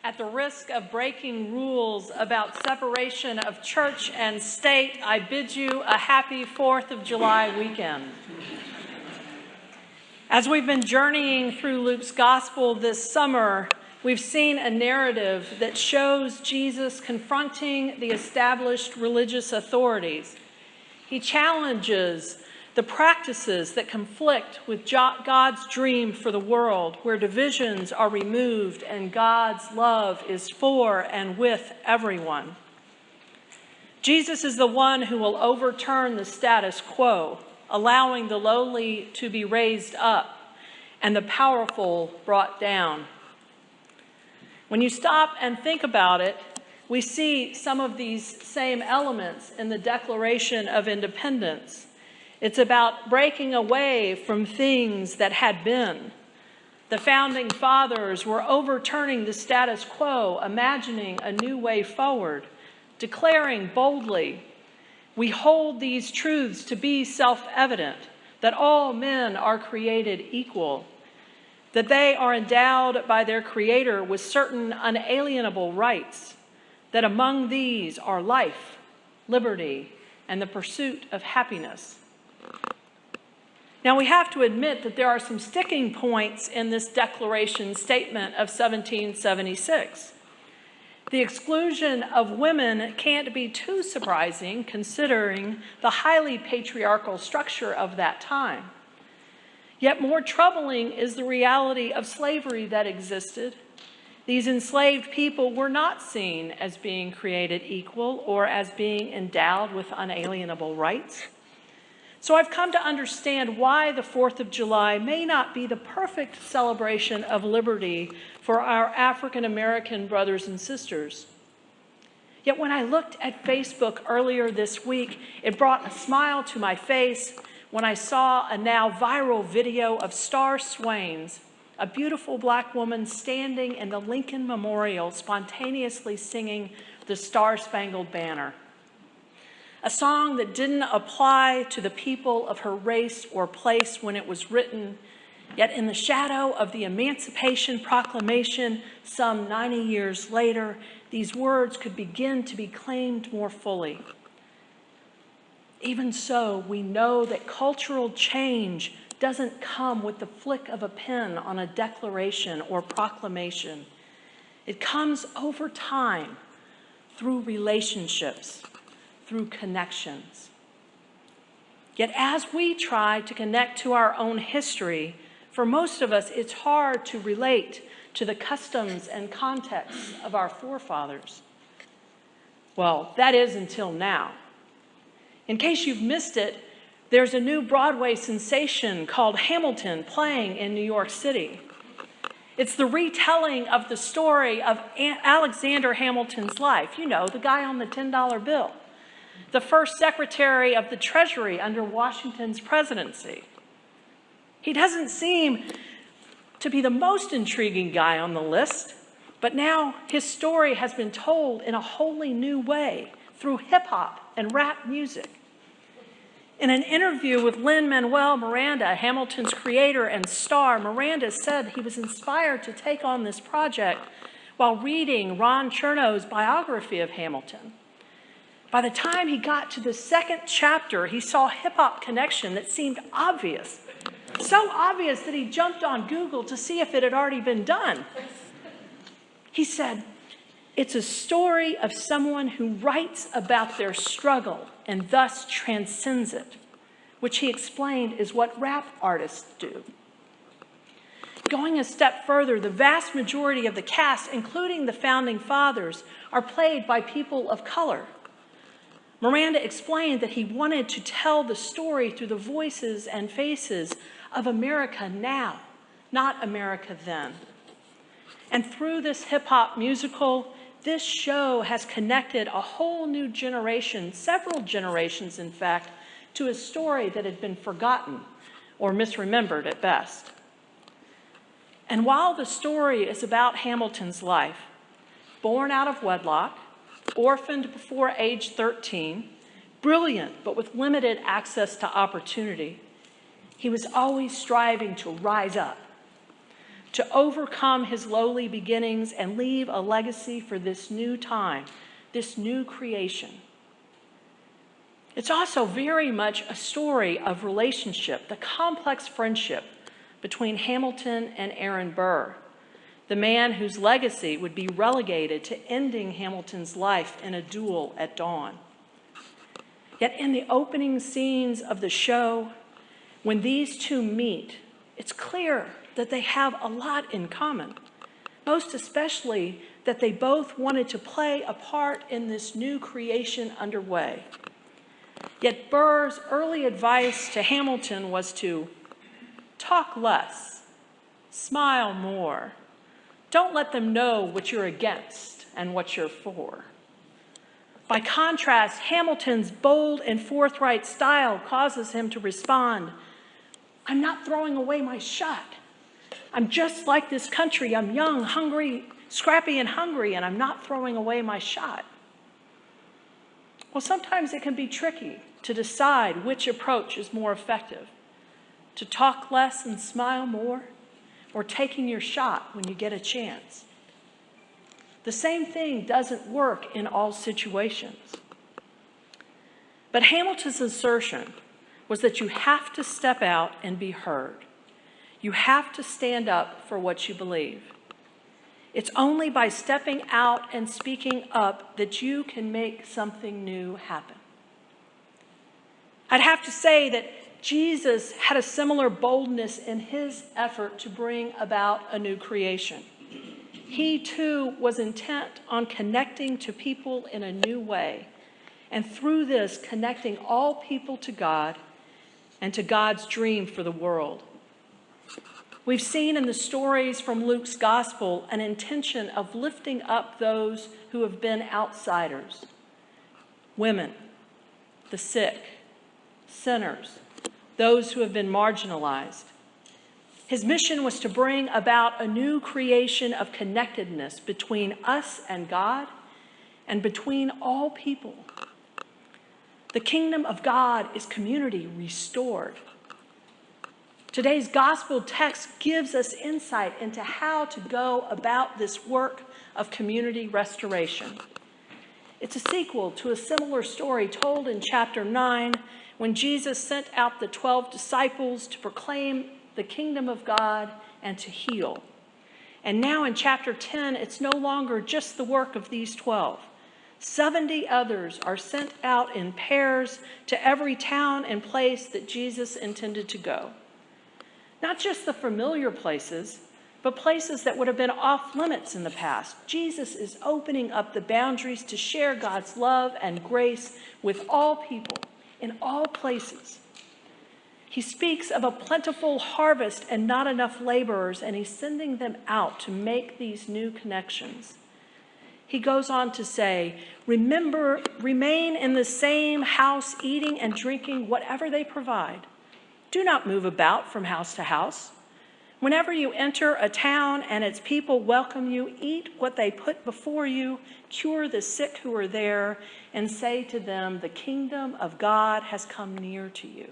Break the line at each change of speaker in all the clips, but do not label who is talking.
At the risk of breaking rules about separation of church and state, I bid you a happy 4th of July weekend. As we've been journeying through Luke's gospel this summer, we've seen a narrative that shows Jesus confronting the established religious authorities. He challenges the practices that conflict with God's dream for the world, where divisions are removed and God's love is for and with everyone. Jesus is the one who will overturn the status quo, allowing the lowly to be raised up and the powerful brought down. When you stop and think about it, we see some of these same elements in the Declaration of Independence. It's about breaking away from things that had been. The founding fathers were overturning the status quo, imagining a new way forward, declaring boldly, "We hold these truths to be self-evident, that all men are created equal, that they are endowed by their Creator with certain unalienable rights, that among these are life, liberty, and the pursuit of happiness." Now, we have to admit that there are some sticking points in this Declaration statement of 1776. The exclusion of women can't be too surprising considering the highly patriarchal structure of that time. Yet more troubling is the reality of slavery that existed. These enslaved people were not seen as being created equal or as being endowed with unalienable rights. So I've come to understand why the 4th of July may not be the perfect celebration of liberty for our African American brothers and sisters. Yet when I looked at Facebook earlier this week, it brought a smile to my face when I saw a now viral video of Star Swains, a beautiful black woman standing in the Lincoln Memorial spontaneously singing the Star-Spangled Banner. A song that didn't apply to the people of her race or place when it was written, yet in the shadow of the Emancipation Proclamation some 90 years later, these words could begin to be claimed more fully. Even so, we know that cultural change doesn't come with the flick of a pen on a declaration or proclamation. It comes over time through relationships, through connections. Yet as we try to connect to our own history, for most of us, it's hard to relate to the customs and contexts of our forefathers. Well, that is until now. In case you've missed it, there's a new Broadway sensation called Hamilton playing in New York City. It's the retelling of the story of Alexander Hamilton's life. You know, the guy on the $10 bill. The first Secretary of the Treasury under Washington's presidency. He doesn't seem to be the most intriguing guy on the list, but now his story has been told in a wholly new way through hip-hop and rap music. In an interview with Lin-Manuel Miranda, Hamilton's creator and star, Miranda said he was inspired to take on this project while reading Ron Chernow's biography of Hamilton. By the time he got to the second chapter, he saw a hip-hop connection that seemed obvious. So obvious that he jumped on Google to see if it had already been done. He said, "It's a story of someone who writes about their struggle and thus transcends it," which he explained is what rap artists do. Going a step further, the vast majority of the cast, including the founding fathers, are played by people of color. Miranda explained that he wanted to tell the story through the voices and faces of America now, not America then. And through this hip-hop musical, this show has connected a whole new generation, several generations in fact, to a story that had been forgotten or misremembered at best. And while the story is about Hamilton's life, born out of wedlock, orphaned before age 13, brilliant but with limited access to opportunity, he was always striving to rise up. to overcome his lowly beginnings and leave a legacy for this new time, this new creation. It's also very much a story of relationship, the complex friendship between Hamilton and Aaron Burr, the man whose legacy would be relegated to ending Hamilton's life in a duel at dawn. Yet in the opening scenes of the show, when these two meet, it's clear that they have a lot in common, most especially that they both wanted to play a part in this new creation underway. Yet Burr's early advice to Hamilton was to talk less, smile more. Don't let them know what you're against and what you're for. By contrast, Hamilton's bold and forthright style causes him to respond, I'm not throwing away my shot. I'm just like this country. I'm young, hungry, scrappy and hungry, and I'm not throwing away my shot. Well, sometimes it can be tricky to decide which approach is more effective, to talk less and smile more, or taking your shot when you get a chance. The same thing doesn't work in all situations. But Hamilton's assertion was that you have to step out and be heard. You have to stand up for what you believe. It's only by stepping out and speaking up that you can make something new happen. I'd have to say that Jesus had a similar boldness in his effort to bring about a new creation. He too was intent on connecting to people in a new way, and through this, connecting all people to God and to God's dream for the world. We've seen in the stories from Luke's gospel an intention of lifting up those who have been outsiders, women, the sick, sinners, those who have been marginalized. His mission was to bring about a new creation of connectedness between us and God and between all people. The kingdom of God is community restored. Today's gospel text gives us insight into how to go about this work of community restoration. It's a sequel to a similar story told in chapter 9 when Jesus sent out the 12 disciples to proclaim the kingdom of God and to heal. And now in chapter 10, it's no longer just the work of these 12. 70 others are sent out in pairs to every town and place that Jesus intended to go. Not just the familiar places, but places that would have been off limits in the past. Jesus is opening up the boundaries to share God's love and grace with all people in all places. He speaks of a plentiful harvest and not enough laborers, and he's sending them out to make these new connections. He goes on to say, remember, remain in the same house, eating and drinking whatever they provide. Do not move about from house to house. Whenever you enter a town and its people welcome you, eat what they put before you, cure the sick who are there, and say to them, the kingdom of God has come near to you.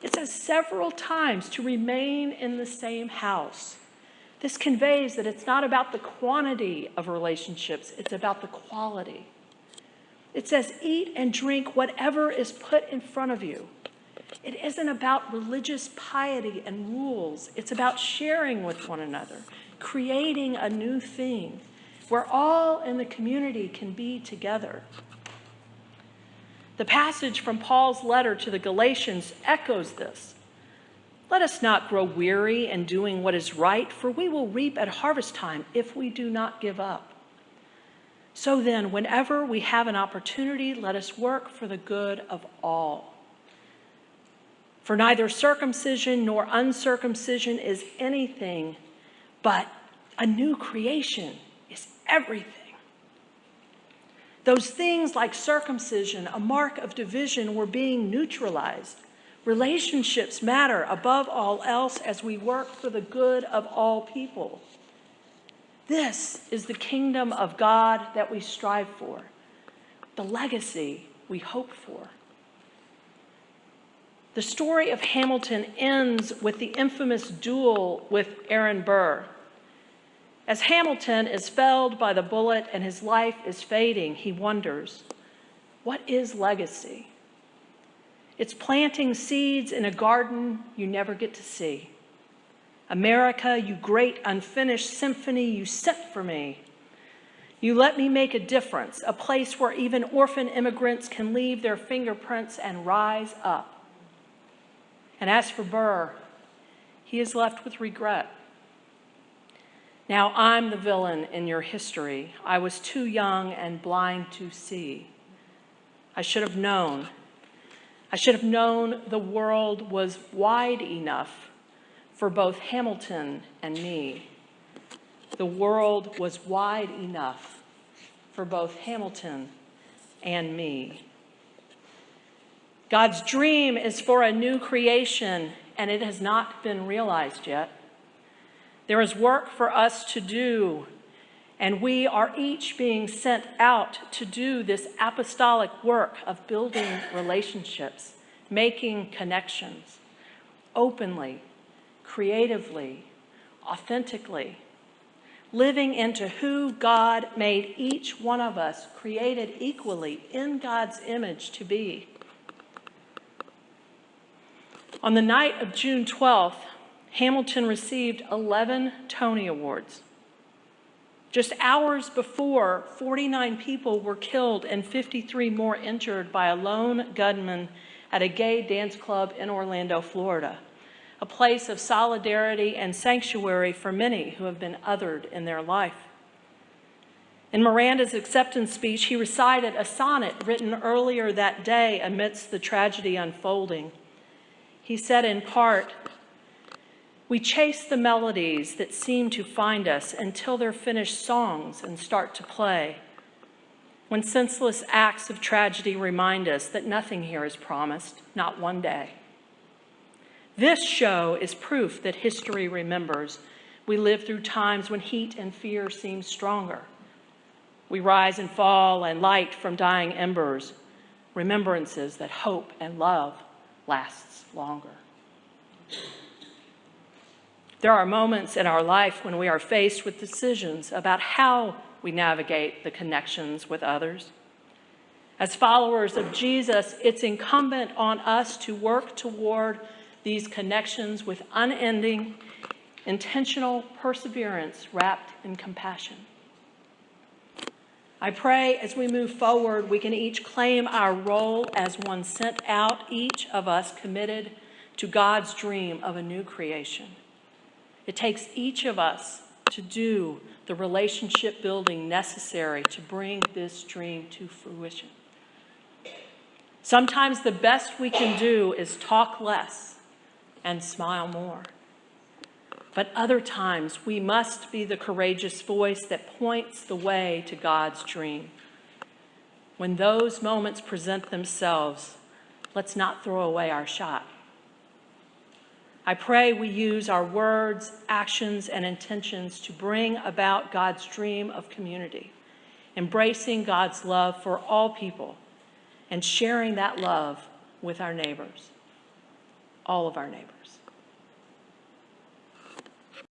It says several times to remain in the same house. This conveys that it's not about the quantity of relationships, it's about the quality. It says eat and drink whatever is put in front of you. It isn't about religious piety and rules. It's about sharing with one another, creating a new thing where all in the community can be together. The passage from Paul's letter to the Galatians echoes this. Let us not grow weary in doing what is right, for we will reap at harvest time if we do not give up. So then, whenever we have an opportunity, let us work for the good of all. For neither circumcision nor uncircumcision is anything, but a new creation is everything. Those things like circumcision, a mark of division, were being neutralized. Relationships matter above all else as we work for the good of all people. This is the kingdom of God that we strive for, the legacy we hope for. The story of Hamilton ends with the infamous duel with Aaron Burr. As Hamilton is felled by the bullet and his life is fading, he wonders, what is legacy? It's planting seeds in a garden you never get to see. America, you great unfinished symphony you sent for me. You let me make a difference, a place where even orphan immigrants can leave their fingerprints and rise up. And as for Burr, he is left with regret. Now I'm the villain in your history. I was too young and blind to see. I should have known. I should have known the world was wide enough for both Hamilton and me. The world was wide enough for both Hamilton and me. God's dream is for a new creation, and it has not been realized yet. There is work for us to do, and we are each being sent out to do this apostolic work of building relationships, making connections, openly, creatively, authentically, living into who God made each one of us, created equally in God's image to be. On the night of June 12th, Hamilton received 11 Tony Awards. Just hours before, 49 people were killed and 53 more injured by a lone gunman at a gay dance club in Orlando, Florida, a place of solidarity and sanctuary for many who have been othered in their life. In Miranda's acceptance speech, he recited a sonnet written earlier that day amidst the tragedy unfolding. He said in part, "We chase the melodies that seem to find us until they're finished songs and start to play. When senseless acts of tragedy remind us that nothing here is promised, not one day. This show is proof that history remembers. We live through times when heat and fear seem stronger. We rise and fall and light from dying embers, remembrances that hope and love lasts longer." There are moments in our life when we are faced with decisions about how we navigate the connections with others. As followers of Jesus, it's incumbent on us to work toward these connections with unending, intentional perseverance wrapped in compassion. I pray as we move forward, we can each claim our role as one sent out, each of us committed to God's dream of a new creation. It takes each of us to do the relationship building necessary to bring this dream to fruition. Sometimes the best we can do is talk less and smile more. But other times we must be the courageous voice that points the way to God's dream. When those moments present themselves, let's not throw away our shot. I pray we use our words, actions, and intentions to bring about God's dream of community, embracing God's love for all people, and sharing that love with our neighbors, all of our neighbors.